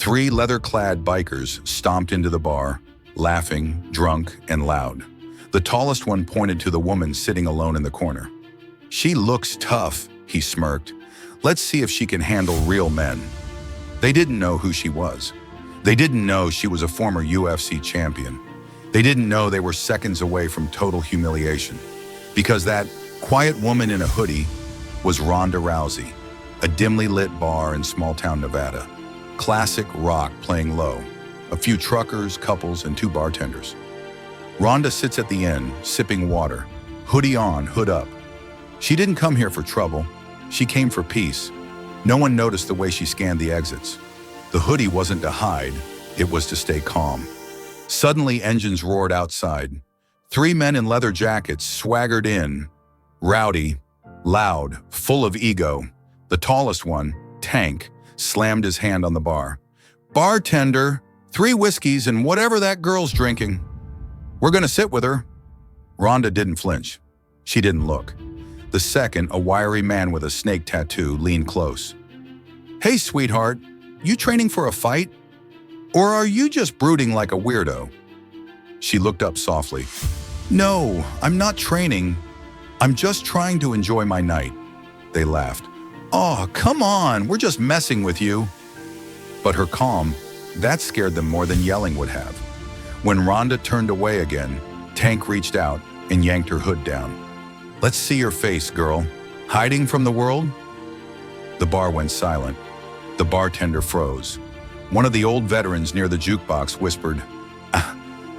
Three leather-clad bikers stomped into the bar, laughing, drunk, and loud. The tallest one pointed to the woman sitting alone in the corner. "She looks tough," he smirked. "Let's see if she can handle real men." They didn't know who she was. They didn't know she was a former UFC champion. They didn't know they were seconds away from total humiliation. Because that quiet woman in a hoodie was Ronda Rousey, a dimly lit bar in small-town Nevada. Classic rock playing low, a few truckers, couples, and two bartenders. Ronda sits at the end, sipping water, hoodie on, hood up. She didn't come here for trouble. She came for peace. No one noticed the way she scanned the exits. The hoodie wasn't to hide, it was to stay calm. Suddenly, engines roared outside. Three men in leather jackets swaggered in, rowdy, loud, full of ego. The tallest one, Tank, slammed his hand on the bar. "Bartender, 3 whiskeys and whatever that girl's drinking. We're gonna sit with her." Ronda didn't flinch. She didn't look. The second, a wiry man with a snake tattoo, leaned close. "Hey, sweetheart, you training for a fight? Or are you just brooding like a weirdo?" She looked up softly. "No, I'm not training. I'm just trying to enjoy my night." They laughed. "Oh, come on, we're just messing with you." But her calm, that scared them more than yelling would have. When Ronda turned away again, Tank reached out and yanked her hood down. "Let's see your face, girl. Hiding from the world?" The bar went silent. The bartender froze. One of the old veterans near the jukebox whispered,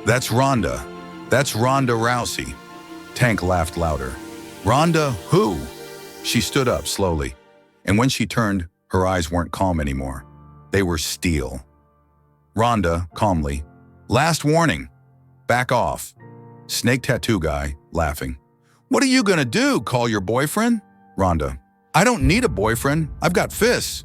"That's Ronda. That's Ronda Rousey." Tank laughed louder. "Ronda who?" She stood up slowly, and when she turned, her eyes weren't calm anymore. They were steel. Ronda, calmly, "Last warning. Back off." Snake tattoo guy, laughing. "What are you gonna do, call your boyfriend?" Ronda, "I don't need a boyfriend. I've got fists."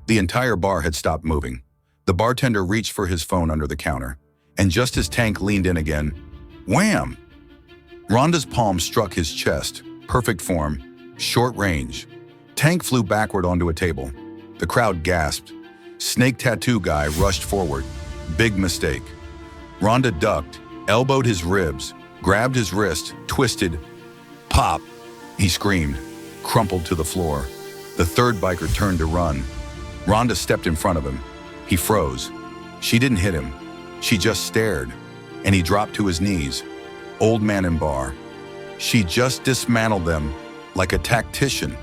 The entire bar had stopped moving. The bartender reached for his phone under the counter, and just as Tank leaned in again, wham! Ronda's palm struck his chest, perfect form, short range. Tank flew backward onto a table. The crowd gasped. Snake tattoo guy rushed forward. Big mistake. Ronda ducked, elbowed his ribs, grabbed his wrist, twisted. Pop! He screamed, crumpled to the floor. The third biker turned to run. Ronda stepped in front of him. He froze. She didn't hit him. She just stared, and he dropped to his knees. Old man in bar. She just dismantled them like a tactician.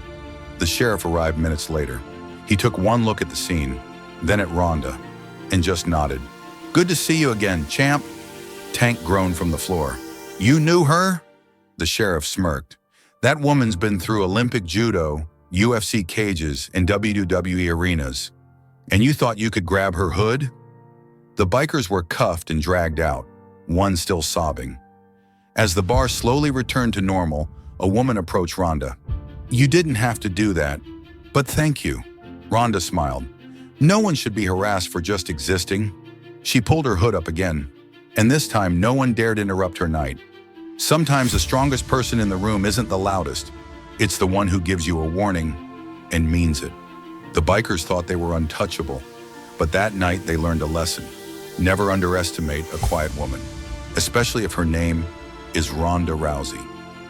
The sheriff arrived minutes later. He took one look at the scene, then at Ronda, and just nodded. "Good to see you again, champ." Tank groaned from the floor. "You knew her?" The sheriff smirked. "That woman's been through Olympic judo, UFC cages, and WWE arenas. And you thought you could grab her hood?" The bikers were cuffed and dragged out, one still sobbing. As the bar slowly returned to normal, a woman approached Ronda. "You didn't have to do that, but thank you." Ronda smiled. No one should be harassed for just existing. She pulled her hood up again, and this time no one dared interrupt her night. Sometimes the strongest person in the room isn't the loudest. It's the one who gives you a warning and means it. The bikers thought they were untouchable, but that night they learned a lesson. Never underestimate a quiet woman, especially if her name is Ronda Rousey.